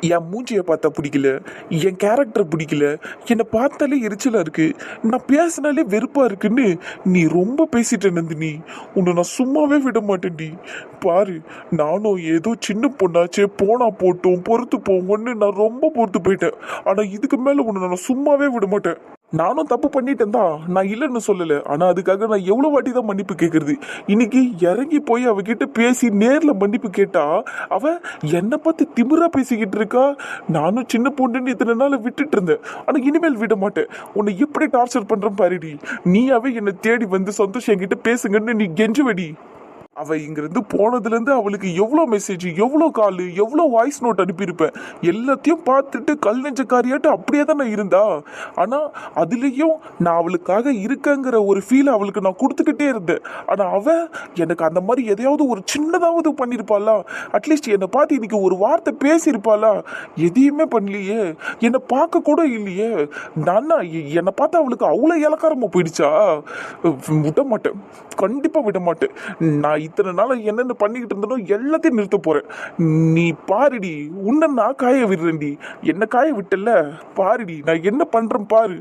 என் மூஞ்சியை பார்த்தா பிடிக்கல, என் கேரக்டர் பிடிக்கல, என்னை பார்த்தாலே எரிச்சலா இருக்கு, நான் பேசினாலே வெறுப்பா இருக்குன்னு நீ ரொம்ப பேசிட்ட நந்தினி. உன்னை நான் சும்மாவே விட மாட்டேன்டி. பாரு, நானும் ஏதோ சின்ன பொண்ணாச்சே, போனா போட்டும் பொறுத்து போவோன்னு நான் ரொம்ப பொறுத்து போயிட்டேன். ஆனா இதுக்கு மேல உன்னை நான் சும்மாவே விட மாட்டேன். நானும் தப்பு பண்ணிட்டேன் தான், நான் இல்லைன்னு சொல்லலை. ஆனால் அதுக்காக நான் எவ்வளோ வாட்டி தான் மன்னிப்பு கேட்கறது. இன்னைக்கு இறங்கி போய் அவகிட்ட பேசி நேரில் மன்னிப்பு கேட்டா அவ என்னை பார்த்து திமிரா பேசிக்கிட்டு இருக்கா. நானும் சின்ன பொண்ணுன்னு இத்தனை நாள் விட்டுட்டு இருந்தேன், ஆனால் இனிமேல் விட மாட்டேன். உன்னை எப்படி டார்ச்சர் பண்ணுறேன் பாருடி. நீயாவே என்னை தேடி வந்து சந்தோஷம் என்கிட்ட பேசுங்கன்னு நீ கெஞ்சுவடி. அவ இங்கிருந்து போனதுலேருந்து அவளுக்கு எவ்வளோ மெசேஜ், எவ்வளோ கால், எவ்வளோ வாய்ஸ் நோட் அனுப்பியிருப்பேன். எல்லாத்தையும் பார்த்துட்டு கல் நெஞ்சக்காரியாட்டு அப்படியே தான் நான் இருந்தா. ஆனால் அதுலேயும் நான் அவளுக்காக இருக்கேங்கிற ஒரு ஃபீல் அவளுக்கு நான் கொடுத்துக்கிட்டே இருந்தேன். ஆனால் அவ எனக்கு அந்த மாதிரி எதையாவது ஒரு சின்னதாவது பண்ணியிருப்பாளா? அட்லீஸ்ட் என்னை பார்த்து இன்னைக்கு ஒரு வார்த்தை பேசியிருப்பாளா? எதையுமே பண்ணலையே. என்னை பார்க்க கூட இல்லையே. நான் என்னை பார்த்து அவளுக்கு அவ்வளோ இலக்காரமாக போயிடுச்சா? விட மாட்டேன், கண்டிப்பாக விட மாட்டேன். நான் இத்தனை நாள் என்னென்ன பண்ணிக்கிட்டு இருந்தனோ எல்லாத்தையும் நிறுத்த போறேன். நீ பாருடி, உன்னை நான் காய விடுறேன்டி. என்ன காய விட்டல பாருடி, நான் என்ன பண்றேன் பாரு.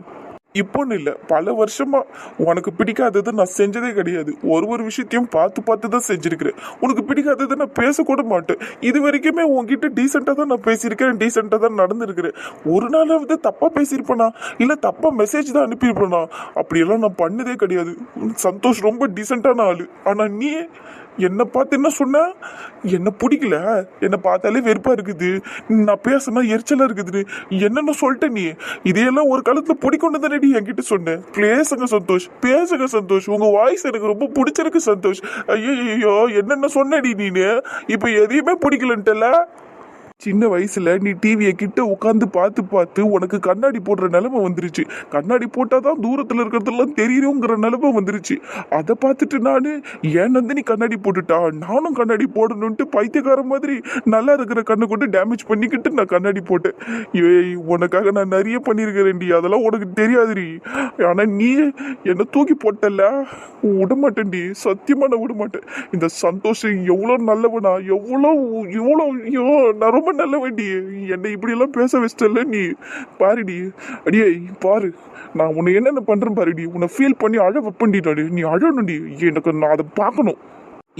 இப்போன்னு இல்லை, பல வருஷமா உனக்கு பிடிக்காதது நான் செஞ்சதே கிடையாது. ஒரு விஷயத்தையும் பார்த்து பார்த்து தான் செஞ்சிருக்கிறேன். உனக்கு பிடிக்காதது நான் பேசக்கூட மாட்டேன். இது வரைக்குமே உன்கிட்ட டீசெண்டாக தான் நான் பேசியிருக்கிறேன், டீசெண்டாக தான் நடந்திருக்கிறேன். ஒரு நாளாவது தப்பாக பேசியிருப்பேனா, இல்லை தப்பாக மெசேஜ் தான் அனுப்பியிருப்பேனா? அப்படியெல்லாம் நான் பண்ணதே கிடையாது. சந்தோஷ் ரொம்ப டீசெண்டான ஆளு. ஆனால் நீ என்னை பார்த்து என்ன சொன்ன? என்னை பிடிக்கல, என்னை பார்த்தாலே வெறுப்பா இருக்குது, நான் பேசினா எரிச்சலா இருக்குது, என்னென்ன சொல்லிட்டேன் நீ. இதையெல்லாம் ஒரு காலத்தில் பிடிக்கொண்டு தானே நீ என்கிட்ட சொன்னேன். பேசுங்க சந்தோஷ், பேசுங்க சந்தோஷ், உங்க வாய்ஸ் எனக்கு ரொம்ப பிடிச்சிருக்கு சந்தோஷ். ஐயோ, என்னென்ன சொன்னடி நீனு? இப்போ எதையுமே பிடிக்கலன்ட்டல. சின்ன வயசுல நீ டிவியை கிட்ட உட்காந்து பார்த்து பார்த்து உனக்கு கண்ணாடி போடுற நிலைமை வந்துருச்சு. கண்ணாடி போட்டாதான் தூரத்துல இருக்கிறதெல்லாம் தெரியுங்கிற நிலைமை வந்துருச்சு. அதை பார்த்துட்டு நானு ஏன் நந்தினி கண்ணாடி போட்டுட்டா, நானும் கண்ணாடி போடணும்ட்டு பைத்தியக்கார மாதிரி நல்லா இருக்கிற கண்ணை கொண்டு டேமேஜ் பண்ணிக்கிட்டு நான் கண்ணாடி போட்டேன். ஏய், உனக்காக நான் நிறைய பண்ணியிருக்கிறேன்டி, அதெல்லாம் உனக்கு தெரியாதுடி. ஆனா நீ என்னை தூக்கி போட்டல, விடமாட்டேன்டி, சத்தியமா நான் விடமாட்டேன். இந்த சந்தோஷம் எவ்வளோ நல்லவனா, எவ்வளோ எவ்வளோ ஐயோ, நான் ரொம்ப நல்ல வேண்டி. என்னை இப்படி எல்லாம் பேச வச்சிட்டல நீ. பாருடி, அடியே பாரு, நான் உன்னை என்னென்ன பண்றேன் பாருடி. உன்னை ஃபீல் பண்ணி அழ வைப்பண்டிட்டாடி. நீ அழணும்டி, எனக்கு நான் அதை பார்க்கணும்.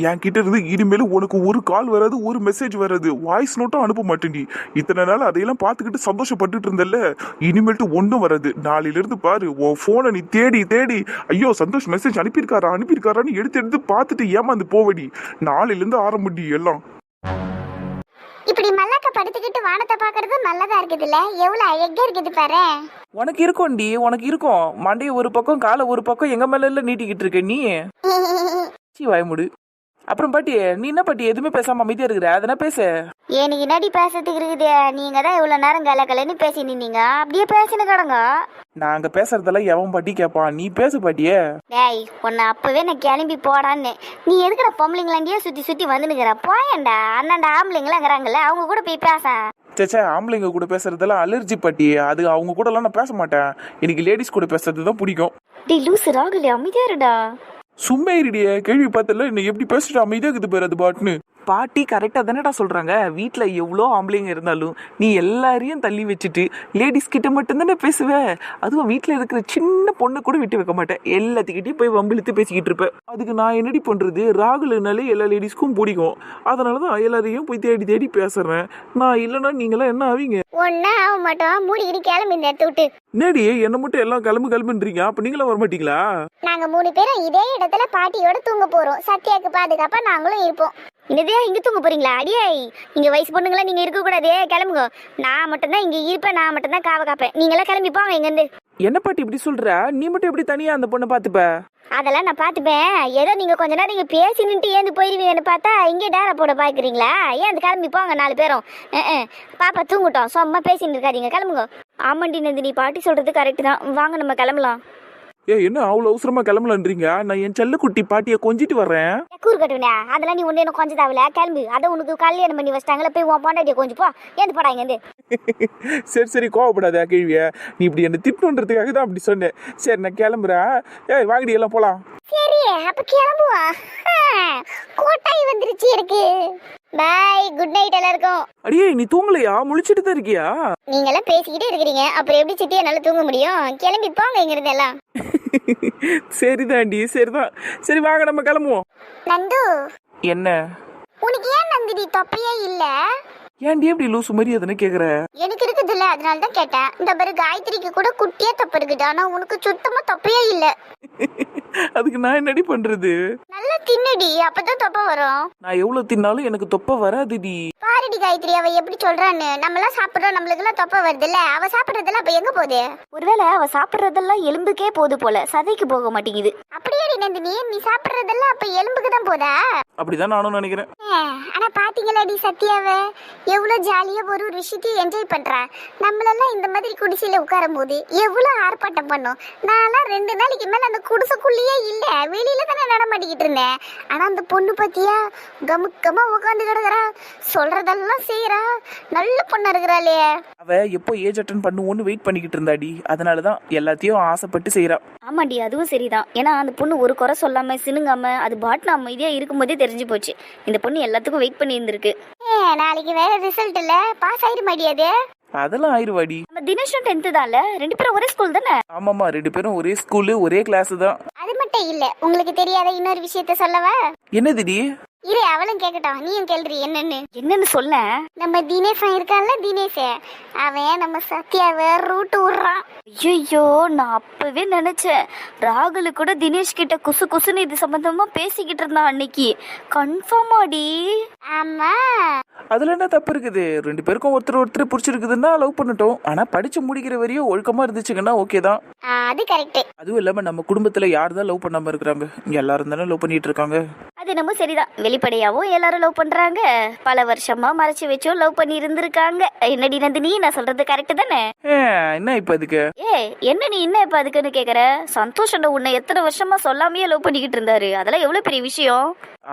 என் கிட்ட இருந்து இனிமேல் உனக்கு ஒரு கால் வராது, ஒரு மெசேஜ் வராது, வாய்ஸ் நோட்டும் அனுப்ப மாட்டேன்டி. இத்தனை நாள் அதையெல்லாம் பார்த்துக்கிட்டு சந்தோஷப்பட்டுட்டு இருந்தல, இனிமேல்ட்டு ஒன்றும் வராது. நாளையிலிருந்து பாரு, உன் ஃபோனை நீ தேடி தேடி ஐயோ சந்தோஷ் மெசேஜ் அனுப்பியிருக்காரான்னு எடுத்து பார்த்துட்டு ஏமாந்து போவடி. நாளையிலிருந்து ஆரம்பிடி எல்லாம். இப்படி மல்லாக்க படுத்துக்கிட்டு வானத்தை பாக்குறது நல்லதா இருக்குதுல்ல, எவ்வளவு அழகா இருக்குது பாரு. உனக்கு இருக்கும்டி, உனக்கு இருக்கும். மண்டைய ஒரு பக்கம் காலை ஒரு பக்கம் எங்க மேல எல்லாம் நீட்டிக்கிட்டு இருக்க நீ. வாய்முடு. அப்புறம் பாட்டி, நீ என்ன பாட்டி எதுவுமே பேசாம அமைதியா இருக்கிற? அதனா பேச. எனக்கு என்னடி பேசுறதுக்கு இருக்குது? நீங்க தான் இவ்வளவு நேரம் கலன்னு பேசி நின்னீங்க, அப்படியே பேசின கடங்க. நாங்க பேசுறதெல்லாம் எவன் பாட்டி கேட்பான், நீ பேசு பாட்டியே. டேய், உன்னை அப்பவே நான் கிளம்பி போடான்னு. நீ எதுக்குற பொம்பளைங்களாண்டியே சுத்தி சுத்தி வந்து நிக்கிற? போயேன்டா, அண்ணாண்டா ஆம்பளைங்களாம் இருக்கிறாங்கல்ல, அவங்க கூட போய் பேச. சேச்சா, ஆம்பளைங்க கூட பேசுறதெல்லாம் அலர்ஜி பாட்டி. அது அவங்க கூட எல்லாம் நான் பேச மாட்டேன். எனக்கு லேடிஸ் கூட பேசுறது தான் பிடிக்கும். டேய் லூசு ராகுலே, அமைதியா இருடா. சும்மா இருடியே, கேள்வி பார்த்தல இன்னும் எப்படி பேசிட்டு அமைதியா இருக்குது பேர் அது பாட்டுன்னு. பாட்டி கரெக்டாக தானேடா சொல்கிறாங்க. வீட்டில் எவ்வளோ ஆம்பளைங்க இருந்தாலும் நீ எல்லாரையும் தள்ளி வச்சுட்டு லேடிஸ் கிட்ட மட்டும்தானே பேசுவேன். அதுவும் வீட்டில் இருக்கிற சின்ன பொண்ணை கூட விட்டு வைக்க மாட்டேன். எல்லாத்துக்கிட்டையும் போய் வம்பிழுத்து பேசிக்கிட்டு இருப்பேன். அதுக்கு நான் என்னடி பண்ணுறது? ராகுல்னாலே எல்லா லேடிஸ்க்கும் பிடிக்கும். அதனால தான் எல்லாரையும் போய் தேடி தேடி பேசுகிறேன். நான் இல்லைன்னா நீங்களாம் என்ன ஆவீங்க? ஒன்னா ஆக மாட்டோம், மூடிக்கிட்டு கிளம்பி இந்த இடத்த விட்டு. நேடி என்னை மட்டும் எல்லாம் கிளம்புன்றீங்க, அப்போ நீங்களாம் வரமாட்டீங்களா? நாங்க 3 பேரும் இதே இடத்துல பாட்டியோட தூங்க போறோம். சத்யாக்கு பாதுகாப்பா நாங்களும் இருப்போம். என்னதே இங்க தூங்க போறீங்களா? அடியே, இங்க வயசு பொண்ணுங்களா நீங்க இருக்க கூடாதே, கிளம்புங்க. நான் மட்டும்தான் இங்க இருப்பேன், நான் மட்டும்தான் காவ காப்பேன். நீங்க எல்லாம் கிளம்பி போங்க இங்க இருந்து. என்ன பாட்டி இப்படி சொல்ற? நீ மட்டும் எப்படி தனியா அந்த பொண்ணை பாத்துப்ப? அதெல்லாம் நான் பாத்துப்பேன். ஏதோ நீங்க கொஞ்ச நேரம் இங்க பேசி நின்று ஏந்து போயிருவீங்கன்னு பார்த்தா இங்கே டேரா போட பாக்குறீங்களா? ஏன் அந்த கிளம்பி போங்க 4 பேரும். பாப்பா தூங்கட்டும், சும்மா பேசின்னு இருக்காதீங்க, கிளம்புங்க. ஆமாண்டி நந்தினி, பாட்டி சொல்றது கரெக்ட் தான். வாங்க நம்ம கிளம்பலாம். என்ன அவ்வளவு அவசரமா கிளம்பலன்றீங்க? நான் என் செல்லக்குட்டி பாட்டியை கொஞ்சிட்டு வர்றேன். கூறு கட்டுவனே, அதெல்லாம் நீ ஒண்ணு எனக்கு கொஞ்சம் தாவல, கிளம்பு. அதை உனக்கு கல்யாணம் பண்ணி வச்சிட்டாங்களா, போய் உன் பொண்டாட்டியை கொஞ்சம் போ. ஏந்து போடா இங்க இருந்து. சரி சரி, கோவப்படாத கேள்விய. நீ இப்படி என்ன திட்டுன்றதுக்காக தான் அப்படி சொன்னேன். சரி நான் கிளம்புறேன். ஏய் வாங்கடி எல்லாம் போலாம். சரி அப்ப கிளம்புவா. கோட்டாய் வந்துருச்சு இருக்கு. பாய், குட் நைட் எல்லாருக்கும். அடியே நீ தூங்கலையா? முழிச்சிட்டு தான் இருக்கியா? நீங்க எல்லாம் பேசிக்கிட்டே இருக்கிறீங்க, அப்புறம் எப்படி சித்தி என்னால தூங்க முடியும்? கிளம்பி போங்க இங்க இருந்து எல்லாம். சரிதாண்டி, சரிதான். சரி வாங்க நம்ம கிளம்புவோம். நந்து, என்ன உனக்கு ஏன் நந்தினி தொப்பையே இல்ல? ஏன்டி எப்படி லூசு மாதிரி அதனை கேக்குற? எனக்கு இருக்குது இல்ல, அதனால தான் கேட்டேன். இந்த பாரு, காயத்ரிக்கு கூட குட்டியா தொப்பை இருக்குது, ஆனா உனக்கு சுத்தமா தொப்பையே இல்ல. அதுக்கு நான் என்னடி பண்றது? நல்லா தின்னுடி, அப்பதான் தொப்பை வரும். நான் எவ்வளவு தின்னாலும் எனக்கு தொப்பை வராதுடி. பாருடி காயத்ரி, அவ எப்படி சொல்றான்னு. நம்ம எல்லாம் சாப்பிடுறோம், நம்மளுக்கு எல்லாம் தொப்பை வருது இல்ல. அவ சாப்பிடுறதெல்லாம் அப்ப எங்க போகுது? ஒருவேளை அவ சாப்பிடுறதெல்லாம் எலும்புக்கே போகுது போல, சதைக்கு போக மாட்டேங்குது. அப்படியே நந்தினி, நீ சாப்பிடுறதெல்லாம் அப்ப எலும்புக்கு தான் போதா? அப்படிதான் நானும் நினைக்கிறேன். ஆனா பாத்தீங்களாடி சத்யாவ எவ்வளவு ஜாலியா ஒரு விஷயத்தையும் என்ஜாய் பண்றா. நம்மளெல்லாம் இந்த மாதிரி குடிசையில உட்காரும் போது எவ்வளவு ஆர்ப்பாட்டம் பண்ணோம். நான்லாம் 2 நாளைக்கு மேல அந்த குடிசைக்குள்ளேயே இல்ல, வெளியில தானே நடமாட்டிக்கிட்டு இருந்தேன். ஆனா அந்த பொண்ணு பத்தியா கமுக்கமா உட்காந்து கிடக்குறா, சொல்றதெல்லாம் செய்யறா. நல்ல பொண்ணா இருக்கிறாளே. அவ எப்போ ஏஜ் அட்டன் பண்ணுவோன்னு வெயிட் பண்ணிக்கிட்டு இருந்தாடி, அதனாலதான் எல்லாத்தையும் ஆசைப்பட்டு செய்யறா. ஆமாண்டி, அதுவும் சரிதான். ஏன்னா அந்த பொண்ணு ஒரு குறை சொல்லாம சினுங்காம அது பாட்டு அமைதியா இருக்கும்போதே தெரிஞ்சு போச்சு இந்த பொண்ணு எல்லாத்துக்கும் வெயிட் பண்ணி இருந்திருக்கு. நாளைக்கு வேற ரிசல்ட் இல்ல, பாஸ் ஆயிட மாட்டியாது? அதெல்லாம் ஆயிருவாடி. நம்ம தினேஷும் 10th தான்ல, 2 பேரும் ஒரே ஸ்கூல் தானே? ஆமாமா, 2 பேரும் ஒரே ஸ்கூலு, ஒரே கிளாஸ் தான். அது மட்டும் இல்ல, உங்களுக்கு தெரியாத இன்னொரு விஷயத்த சொல்லவா? என்னதுடி? இரு, அவளும் கேக்கட்டும், நீயும் கேள்றி என்னன்னு சொல்ல. நம்ம தினேஷ் இருக்கான்ல, தினேஷ் அவன் நம்ம சத்யாவை ரூட் விடுறான். ஐயோ, நான் அப்பவே நினைச்சேன் ராகுலு கூட தினேஷ் கிட்ட குசு குசுன்னு இது சம்பந்தமா பேசிக்கிட்டு இருந்தான் அன்னைக்கு. கன்ஃபார்மாடி? ஆமா. அதுல என்ன தப்பு இருக்குது? 2 பேருக்கும் ஒருத்தர் பிடிச்சிருக்குதுன்னா லவ் பண்ணட்டும். ஆனா படிச்சு முடிக்கிற வரையும் ஒழுக்கமா இருந்துச்சுங்கன்னா ஓகே தான். அது கரெக்ட். அதுவும் இல்லாம நம்ம குடும்பத்துல யார் தான் லவ் பண்ணாம இருக்கிறாங்க? இங்க எல்லாரும் தானே லவ் பண்ணிட்டு இருக்காங்க. அது நம்ம சரிதான், வெளிப்படையாவும் எல்லாரும் லவ் பண்றாங்க, பல வருஷமா மறைச்சு வச்சும் லவ் பண்ணி இருந்திருக்காங்க. என்னடி நந்தினி, நான் சொல்றது கரெக்ட் தானே? என்ன இப்ப அதுக்கு? என்ன நீ என்ன இப்ப அதுக்குன்னு கேக்குற? சந்தோஷம் உன்னை எத்தனை வருஷமா சொல்லாமையே லவ் பண்ணிக்கிட்டு இருந்தாரு, அதெல்லாம் எவ்வளவு பெரிய விஷயம்.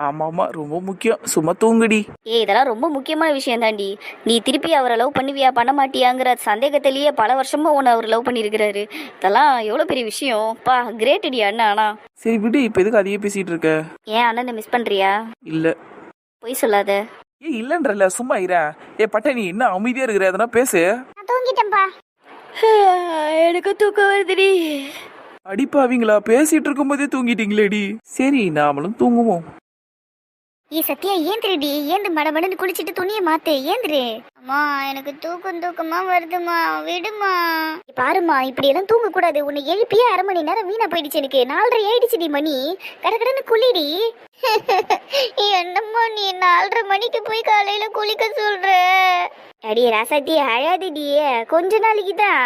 ஆமாமா, ரொம்ப முக்கியம். சும்மா தூங்குடி. இதெல்லாம் ரொம்ப முக்கியமான விஷயம் தாண்டி. நீ திருப்பி அவரை லவ் பண்ணுவியா பண்ண மாட்டியாங்கிற சந்தேகத்திலேயே பல வருஷமா உன்னை அவர் லவ் பண்ணிருக்கிறாரு. இதெல்லாம் எவ்வளவு பெரிய விஷயம். பா, கிரேட் டி அண்ணா. ஆனா சரி விடு, இப்ப எதுக்கு அதையே பேசிட்டு இருக்க? ஏன் அண்ணனை மிஸ் பண்றியா? இல்ல. பொய் சொல்லாத. இல்லன்றல, சும்மா இரா. பட்ட நீ என்ன அமைதியா இருக்கிற? அதனா பேசு. நான் தூங்கிட்டேன்பா. எனக்கு தூக்கம் வருதுடி. அடிப்பாவீங்களா, பேசிட்டு இருக்கும் போதே தூங்கிட்டீங்களேடி. சரி, நாமளும் தூங்குவோம். சத்யா, ஏந்திரடி, ஏந்து மடமடன்னு குளிச்சிட்டு துணியை மாத்து, ஏந்திரு. அம்மா, எனக்கு தூக்கமா வருதுமா, விடுமா. பாருமா, இப்படி எல்லாம் தூங்க கூடாது. உன்னை எழுப்பியே 1/2 மணி நேரம் வீணா போயிடுச்சு. எனக்கு 4:30 ஆயிடுச்சுடி மணி. கடகடன்னு குளிடி. என்னம்மா நீ 4:30 மணிக்கு போய் காலையில குளிக்க சொல்ற? அடியே ராசாத்தி, அழாதிடியே, கொஞ்ச நாளைக்கு தான்.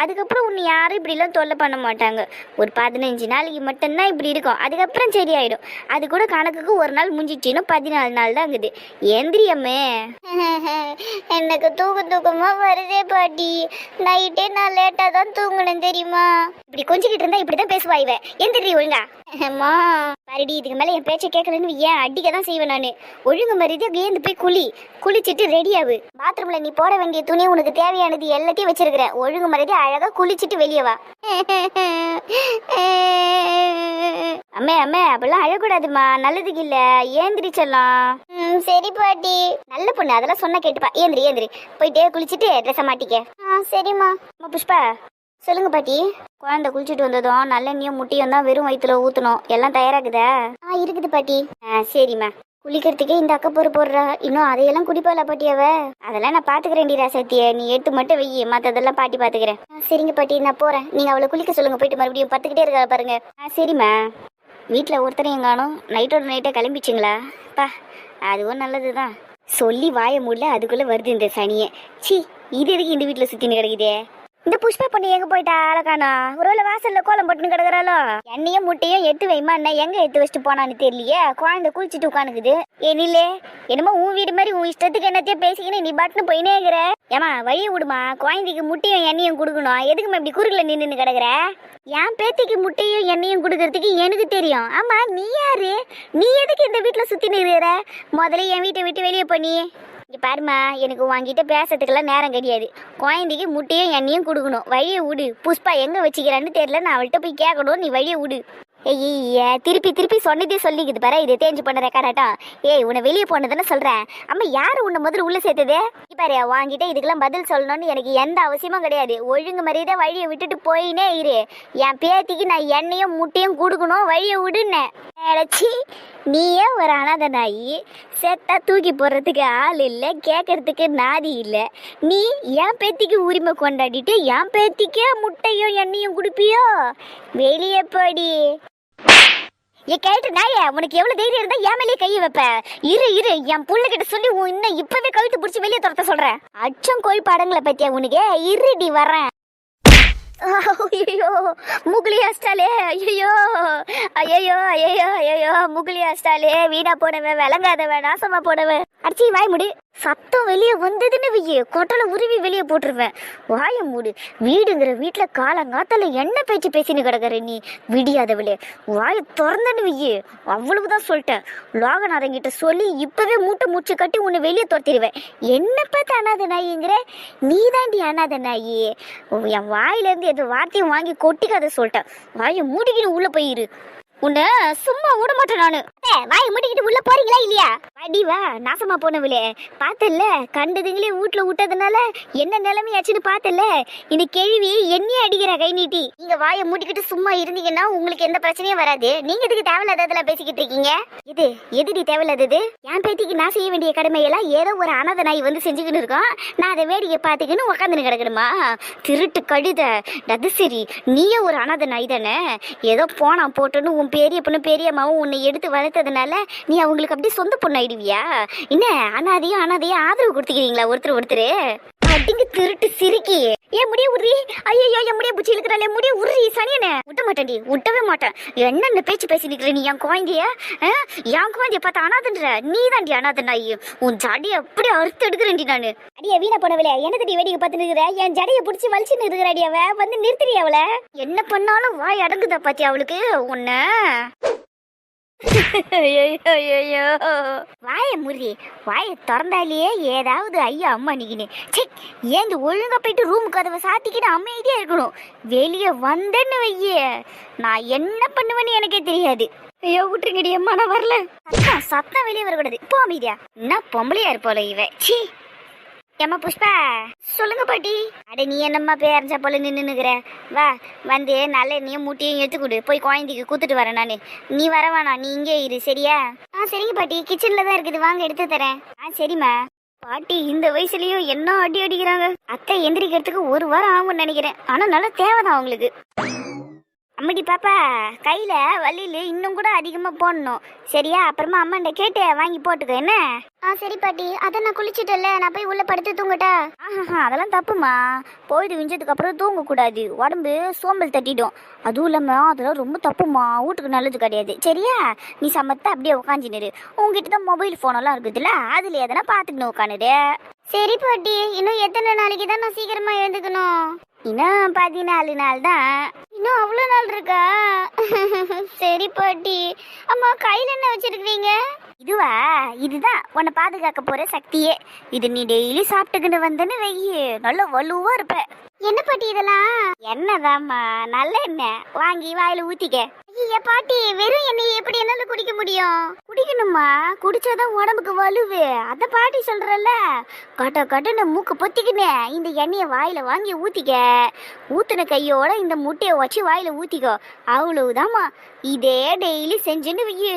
அதுக்கப்புறம் உன்னை யாரும் இப்படி எல்லாம் தொல்லை பண்ண மாட்டாங்க. ஒரு 15 நாளைக்கு மட்டும்தான் இப்படி இருக்கும், அதுக்கப்புறம் சரியாயிடும். அது கூட கணக்குக்கு ஒரு நாள் முடிஞ்சிச்சுன்னா 14 நாள் தான் இருக்குது. ஏந்திரியம்மே. எனக்கு தூக்கமா வருதே பாட்டி. நைட்டே நான் லேட்டா தான் தூங்கினேன் தெரியுமா? இப்படி கொஞ்சிக்கிட்டு இருந்தா இப்படிதான் பேசுவா இவ. எந்திரி ஒழுங்கா. அம்மா பாருடி, இதுக்கு மேல என் பேச்சை கேட்கலன்னு ஏன் அடிக்க தான் செய்வேன் நானு. ஒழுங்கு மரியாதை ஏந்து போய் குளிச்சிட்டு ரெடி ஆகு. பாத்ரூம்ல நீ போட வேண்டிய துணி, உனக்கு தேவையானது எல்லாத்தையும் வச்சிருக்கிறேன். ஒழுங்கு மரியாதை அழகா குளிச்சிட்டு வெளியே வா. அம்மே அப்படிலாம் அழக்கூடாதுமா, நல்லதுக்கு இல்ல. ஏந்திரிச்சலாம். சரி பாட்டி. நல்ல பொண்ணு, அதெல்லாம் சொன்ன கேட்டுப்பா. ஏந்திரி போயிட்டே குளிச்சுட்டு ட்ரெஸ்ஸை மாட்டிக்க. சரிம்மா. புஷ்பா சொல்லுங்க பாட்டி. குழந்தை குளிச்சுட்டு வந்ததும் நல்லெண்ணியும் முட்டையும் தான் வெறும் வயிற்றுல ஊற்றணும். எல்லாம் தயாராகுதா? இருக்குது பாட்டி. சரிம்மா. குளிக்கிறதுக்கே இந்த அக்கப்பொரு போடுறா, இன்னும் அதையெல்லாம் குடிப்பாளா பாட்டி அவ? அதெல்லாம் நான் பாத்துக்கிறேன்டி ராசத்திய, நீ எடுத்து மட்டும் வெயி, மற்றதெல்லாம் பாட்டி பாத்துக்கிறேன். சரிங்க பாட்டி, நான் போறேன். நீங்க அவளை குளிக்க சொல்லுங்க, போயிட்டு மறுபடியும் பத்துக்கிட்டே இருக்கா பாருங்க. சரிம்மா. வீட்டில் ஒருத்தரையும் காணும், நைட்டோட நைட்டே கிளம்பிச்சிங்களா? பா, அதுவும் நல்லதுதான். சொல்லி வாய முடியல, அதுக்குள்ள வருது இந்த சனியை. சி, இது எதுக்கு இந்த வீட்டில் சுத்தின்னு கிடைக்குதே? இந்த புஷ்பா பொண்ணு எங்க போயிட்டா? ஆளக்கானா? ஒருவேளை வாசல்ல கோலம் போட்டுன்னு கிடக்குறாளோ? எண்ணையும் முட்டையும் எடுத்து வைமா, என்ன எங்க எடுத்து வச்சுட்டு போனான்னு தெரியலையே. குழந்தை குளிச்சுட்டு உட்காந்துக்குது. ஏனிலே, என்னமோ உன் வீடு மாதிரி உன் இஷ்டத்துக்கு என்னத்தையும் பேசிக்கின்னு நீ பாட்டுன்னு போயினே இருக்கிற. ஏமா வழியை விடுமா, குழந்தைக்கு முட்டையும் எண்ணெயும் கொடுக்கணும். எதுக்குமா இப்படி குறுக்கல நின்று கிடக்குற? என் பேத்திக்கு முட்டையும் எண்ணெயும் கொடுக்கறதுக்கு எனக்கு தெரியும். ஆமா, நீ யாரு? நீ எதுக்கு இந்த வீட்டுல சுத்தின்னு இருக்கிற? முதல்ல என் வீட்டை விட்டு வெளியே பண்ணி. இங்க பாருமா, எனக்கு உங்ககிட்ட பேசுறதுக்கெல்லாம் நேரம் கிடையாது. குழந்தைக்கு முட்டையும் எண்ணெயும் கொடுக்கணும். வழியை விடு. புஷ்பா எங்க வச்சுக்கிறான்னு தெரியல, நான் அவள்கிட்ட போய் கேட்கணும். நீ வழியை விடு. ஐய திருப்பி திருப்பி சொன்னதே சொல்லிக்குது பாரு, இது தேஞ்சு பண்ண ரெக்கார்டாட்டம். ஏய் உன்னை வெளியே போனதுன்னு சொல்றேன். அம்மா யாரு உன்னை முதல்ல உள்ள சேர்த்தது? பாரு வாங்கிட்ட இதுக்கெல்லாம் பதில் சொல்லணும்னு எனக்கு எந்த அவசியமும் கிடையாது. ஒழுங்கு மரியாதை வழியை விட்டுட்டு போயினே இரு. என் பேத்திக்கு நான் எண்ணெயும் முட்டையும் கொடுக்கணும், வழியை விடுன்னேன். சி நீயே ஒரு அனாதை நாயி, செத்தா தூக்கி போடுறதுக்கு ஆள் இல்லை, கேட்கறதுக்கு நாதி இல்லை. நீ என் பேத்திக்கு உரிமை கொண்டாடிட்டு என் பேத்திக்கே முட்டையும் எண்ணெயும் கொடுப்பியோ? வெளியே போடி. கேட்டு நாய, உனக்கு எவ்வளவு தைரியம் இருந்தா என் மேலேயே கையை வைப்ப? இரு இரு, என் புள்ள கிட்ட சொல்லி இன்னும் இப்பவே கழுத்து பிடிச்சி வெளியே துரத்த சொல்றேன். அச்சம் கோழி படங்களை பத்தியா உனக்கு? இருடி வரேன். ஐயோ முகுலியா ஸ்டாலே, ஐயோ ஐயோ ஐயோ ஐயோ முகுலியா ஸ்டாலே, வீணா போனவன், விளங்காதவன், நாசமா போனவன். அடிச்சி வாய் மூடு. சத்தம் வெளியே வந்ததுன்னு வையே கொட்டலை உருவி வெளியே போட்டுருவேன். வாய மூடு. வீடுங்கிற வீட்டுல காலங்காத்தால என்ன பேச்சு பேசின்னு கிடக்குற நீ? விடியாதவளே, வாய திறந்தன்னு வையே. அவ்வளவுதான் சொல்லிட்டேன். லோகநாதங்கிட்ட சொல்லி இப்பவே மூட்டை மூச்சு கட்டி உன்னை வெளியே துரத்திடுவேன். என்ன பார்த்து அனாத நாயிங்கிற? நீ தாண்டி அனாத நாயி. என் வாயில இருந்து எது வார்த்தையும் வாங்கி கொட்டிக்காத சொல்லிட்டேன். வாயை மூடிக்கிட்டு உள்ள போயிரு. உன்னை சும்மா விட மாட்டேன் நானு. வாயை மூடிக்கிட்டு உள்ள போறீங்களா இல்லையா? வடிவா நாசமா போனவளே, பார்த்தல கண்டதுங்களே வீட்டுல விட்டதுனால என்ன நிலைமையாச்சுன்னு பார்த்தல. இந்த கேள்வி என்னையே அடிக்கிற கை நீட்டி. நீங்க வாயை மூடிக்கிட்டு சும்மா இருந்தீங்கன்னா உங்களுக்கு எந்த பிரச்சனையும் வராது. நீங்க எதுக்கு தேவையில்லாததெல்லாம் பேசிக்கிட்டு இருக்கீங்க? இது எதுடி தேவையில்லாதது? என் பேத்திக்கு நான் செய்ய வேண்டிய கடமையெல்லாம் ஏதோ ஒரு அனாதை நாய் வந்து செஞ்சுக்கின்னு இருக்கோம். நான் அதை வேடிக்கை பார்த்துக்கின்னு உட்காந்துன்னு கிடக்கணுமா? திருட்டு கழுத. அது சரி, நீயே ஒரு அனாதை நாய் தானே? ஏதோ போனா போட்டோன்னு உன் பெரிய பொண்ணு பெரியம்மாவும் உன்னை எடுத்து வளர்த்ததுனால நீ அவங்களுக்கு அப்படியே சொந்த பொண்ணு ஆயிடுவியா? என்ன அனாதையும் ஆதரவு கொடுத்துக்கிறீங்களா ஒருத்தர்? அப்படிங்க திருட்டு சிரிக்கி. ஏன் முடிய உரி? ஐயோ என் முடிய பூச்சி இழுக்கிறாளே, முடிய உரி சனியனே. விட்ட மாட்டேன்டி, விட்டவே மாட்டேன். என்னென்ன பேச்சு பேசி நிக்கிற நீ? என் குழந்தைய பார்த்து அனாதன்ற நீ தாண்டி அனாத நாய். உன் ஜடியை அப்படியே அறுத்து எடுக்கிறேன்டி நானு. அடியா வீணா போனவளே, என்னதடி வேடிக்கை பார்த்து நிற்கிற? என் ஜடையை பிடிச்சி வலிச்சுன்னு இருக்கிறாடி. அவ வந்து நிறுத்துறியா? அவள என்ன பண்ணாலும் வாய் அடங்குதா பாத்தியா அவளுக்கு? உன்ன வாய முறி. வாய திறந்தாலேயே ஏதாவது ஐயா அம்மா நிக்கினு. ஏந்து ஒழுங்கா போயிட்டு ரூம் கதவை சாத்திக்கிட்டு அமைதியா இருக்கணும். வெளியே வந்தேன்னு வையே நான் என்ன பண்ணுவேன்னு எனக்கே தெரியாது. ஐயோ விட்டுருங்கடி அம்மா, நான் வரல. சத்தம் வெளியே வரக்கூடாது. இப்போ அமைதியா. என்ன பொம்பளையா இருப்போல இவ. சி ஏம்மா புஷ்பா, சொல்லுங்க பாட்டி. அட நீ என்னம்மா பேரஞ்சா போல நின்னுக்கிற? வா வந்து நல்ல எண்ணெயும் மூட்டையும் எடுத்து கொடு. போய் குழந்தைக்கு கூத்துட்டு வரேன் நானு. நீ வரவானா, நீ இங்கே இரு சரியா? சரிங்க பாட்டி, கிச்சன்ல தான் இருக்குது, வாங்க எடுத்து தரேன். சரிம்மா. பாட்டி இந்த வயசுலயும் என்ன அடி அடிக்கிறாங்க. அத்தை எந்திரிக்கிறதுக்கு ஒரு வாரம் ஆகும்னு நினைக்கிறேன். ஆனா நல்லா தேவைதான் அவங்களுக்கு. அம்மடி பாப்பா, கையில வலியில இன்னும் கூட அதிகமா போடணும் சரியா? அப்புறமா அம்மாண்ட கேட்டு வாங்கி போட்டுக்க என்ன? சரி பாட்டி. அதை நான் குளிச்சுட்டல, நான் போய் உள்ள படுத்து தூங்கட்டா? அதெல்லாம் தப்புமா. போயிட்டு விஞ்சதுக்கு அப்புறம் தூங்க கூடாது, உடம்பு சோம்பல் தட்டிடும். அதுவும் இல்லாம அதெல்லாம் ரொம்ப தப்புமா, வீட்டுக்கு நல்லது கிடையாது சரியா? நீ சமத்த அப்படியே உட்காந்துரு. உங்ககிட்ட தான் மொபைல் போனெல்லாம் இருக்குதுல்ல, அதுல எதனா பாத்துக்கணும் உட்காந்துரு. சரி பாட்டி. இன்னும் எத்தனை நாளைக்கு தான் நான் சீக்கிரமா எழுந்துக்கணும்? இன்னும் 14 நாள் தான். இன்னும் அவ்வளோ நாள் இருக்கா? சரி பாட்டி. அம்மா கையில் என்ன வச்சிருக்கீங்க? இதுவா? இதுதான் உன்னை பாதுகாக்க போற சக்தியே. இது நீ டெய்லி சாப்பிட்டுக்கிட்டு வந்தேன்னு வெய்யி நல்ல வலுவா இருப்ப. என்ன பாட்டி இதெல்லாம்? என்னதாம்மா, நல்ல எண்ணெய் வாங்கி வாயில ஊத்திக்க. ஐயா பாட்டி, வெறும் எண்ணெய் எப்படி என்னால குடிக்க முடியும்? குடிக்கணுமா? குடிச்சாதான் உடம்புக்கு வலுவு. அத பாட்டி சொல்றல. கட்டுன்னு மூக்கு பொத்திக்கினே இந்த எண்ணெயை வாயில வாங்கி ஊத்திக்க. ஊத்துன கையோட இந்த முட்டையை வச்சு வாயில ஊத்திக்கோ. அவ்வளவுதாம்மா. இதே டெய்லி செஞ்சுன்னு வையு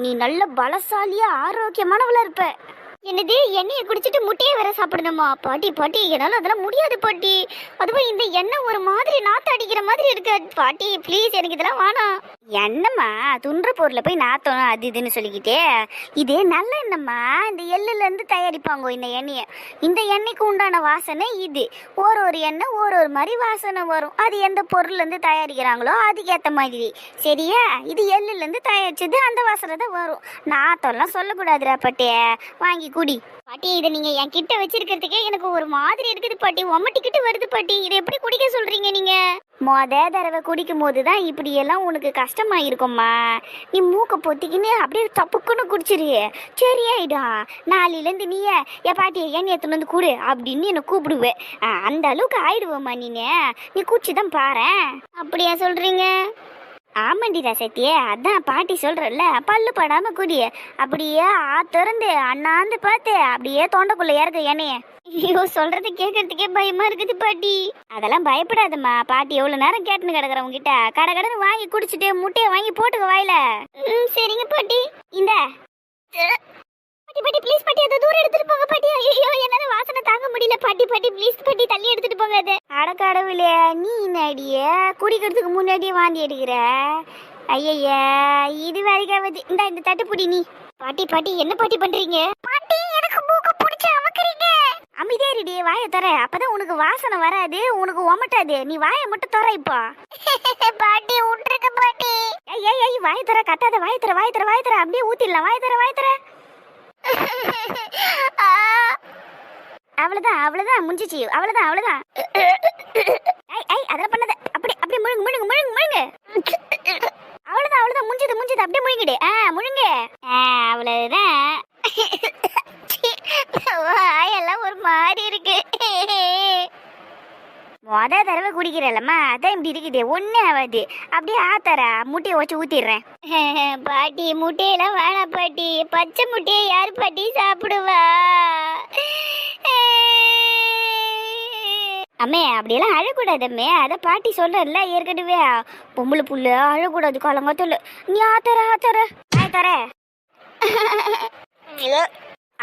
நீ நல்ல பலசாலியா ஆரோக்கியமானவளா இருப்ப. என்னது, எண்ணெயை குடிச்சிட்டு முட்டையை வேற சாப்பிடணுமா? பாட்டி என்னால அதெல்லாம் முடியாது பாட்டி. அதுவும் இந்த எண்ணெய் ஒரு மாதிரி நாத்து அடிக்கிற மாதிரி இருக்கு பாட்டி. ப்ளீஸ் எனக்கு இதெல்லாம் வேணாம். என்னம்மா துன்ற பொருளை போய் நாத்தம் அது இதுன்னு சொல்லிக்கிட்டே? இதே நல்ல எண்ணெய்மா, இந்த எள்ளுல இருந்து தயாரிப்பாங்க இந்த எண்ணெயை. இந்த எண்ணெய்க்கு உண்டான வாசனை இது. ஒரு எண்ணெய் ஒரு மாதிரி வாசனை வரும். அது எந்த பொருள்ல இருந்து தயாரிக்கிறாங்களோ அதுக்கேற்ற மாதிரி சரியா? இது எள்ளுல இருந்து தயாரிச்சது, அந்த வாசனை தான் வரும். நாத்தம்லாம் சொல்லக்கூடாதுரா பாட்டி. வாங்கி குடி பாட்டி. இதை நீங்க என் கிட்ட வச்சிருக்கிறதுக்கே எனக்கு ஒரு மாதிரி இருக்குது பாட்டி. ஒம்மட்டிக்கிட்டு வருது பாட்டி. இதை எப்படி குடிக்க சொல்றீங்க நீங்க? தடவை குடிக்கும் போதுதான் இப்படி எல்லாம் உனக்கு கஷ்டமா இருக்கும்மா. நீ மூக்க பொத்திக்கின்னு அப்படியே தப்புக்குன்னு குடிச்சிரு சரியாயிடும். நாளையிலேருந்து நீயே என் பாட்டியை எண்ணெய் எடுத்துன்னு வந்து கூடு அப்படின்னு என்னை கூப்பிடுவேன். அந்த அளவுக்கு ஆயிடுவோம்மா நீ குடிச்சுதான் பாரு. அப்படியா சொல்றீங்க? ஆமாண்டி ரசத்தியே, அதான் பாட்டி சொல்றல்ல, பல்லு படாம குடி. அப்படியே திறந்து அண்ணாந்து பார்த்து அப்படியே தொண்டைக்குள்ள இறக்கு எண்ணெய. ஐயோ, சொல்றது கேட்கறதுக்கே பயமா இருக்குது பாட்டி. அதெல்லாம் பயப்படாதம்மா, பாட்டி எவ்வளவு நேரம் கேட்டுன்னு கிடக்குறவங்க கிட்ட கடகடன்னு வாங்கி குடிச்சிட்டு முட்டையை வாங்கி போட்டுக்க வாயில. சரிங்க பாட்டி. இந்த பாட்டி பாட்டி ப்ளீஸ் பாட்டி, அதை தூரம் எடுத்துட்டு போங்க பாட்டி. ஐயோ, என்னால வாசனை தாங்க முடியல பாட்டி. பாட்டி ப்ளீஸ் பாட்டி, தள்ளி எடுத்துட்டு போங்க அது. அடக்கடவுளே, நீ நடிய குடிக்கிறதுக்கு முன்னாடியே வாந்தி எடுக்கிற. ஐயா, இது வேலைக்காவது. இந்த தட்டுப்புடி நீ. பாட்டி பாட்டி, என்ன பாட்டி பண்றீங்க? பாட்டி, எனக்கு மூக்க புடிச்சு அமக்குறீங்க. அமைதியா இருடி, வாயை தர. அப்பதான் உனக்கு வாசனை வராது, உனக்கு ஒமட்டாது. நீ வாயை மட்டும் தர இப்போ. பாட்டி விட்டுருக்க பாட்டி. ஐய், வாயை தர, கட்டாத. வாயை தர, வாயை தர, வாயை தர. அப்படியே ஊத்திடலாம். வாயை தர, வாயை தர. அவ்வளவுதான், அவ்வளவுதான், முடிஞ்சிச்சு. அவ்வளவுதான், அவ்வளவுதான். அதெல்லாம் பண்ணாத. அப்படி அப்படியே முழுங்கு முழுங்கு முழுங்கு முழுங்கு. அவ்வளவுதான், அவ்வளவுதான், முடிஞ்சது முடிஞ்சது. அப்படியே முழுங்கிடு. முழுங்கு. அவ்வளவுதான். வாயெல்லாம் ஒரு மாதிரி இருக்கு. மொத தடவை குடிக்கிறல்லம்மா, அதான் இப்படி இருக்குது. ஒண்ணு ஆகாது. அப்படியே ஆத்தரா முட்டையை வச்சு ஊத்திடுறேன். பாட்டி, முட்டையெல்லாம் வேணாம் பாட்டி. பச்சை முட்டையை யாரு பாட்டி சாப்பிடுவா? அம்மே, அப்படியெல்லாம் அழக்கூடாதம்மே. அத பாட்டி சொல்றல ஏற்கனவே. பொம்பளை புள்ள அழக்கூடாது காலங்காத்தல. நீ ஆத்தர ஆத்தர.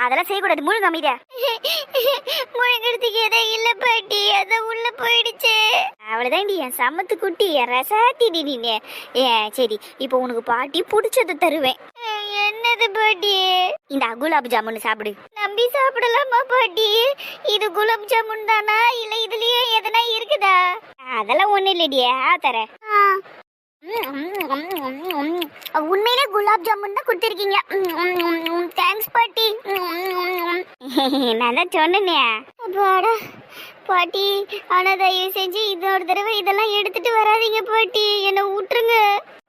அதெல்லாம் செய்யக்கூடாது. முழுங்க அமைதியா. முழுங்கிறதுக்கு எதே இல்ல பாட்டி, அத உள்ள போயிடுச்சு. அவ்வளவுதான்டி என் சமத்து குட்டி, என் ரசாத்திடி நீ. சரி, இப்போ உனக்கு பாட்டி பிடிச்சது தருவேன். என்னது பாட்டி? இந்த குலாப் ஜாமுன் சாப்பிடு. நம்பி சாப்பிடலாமா பாட்டி? இது குலாப் ஜாமுன் தானா, இல்ல இதுலயே எதனா இருக்குதா? அதெல்லாம் ஒண்ணு இல்லடியா, தரேன். உண்மையிலே குலாப் ஜாமுன் தான் கொடுத்துருக்கீங்க. தேங்க்ஸ் பாட்டி. நான் தான் சொன்னேனே. பாட்டி, ஆனா தயவு செஞ்சு இன்னொரு தடவை இதெல்லாம் எடுத்துட்டு வராதீங்க பாட்டி, என்னை விட்டுருங்க.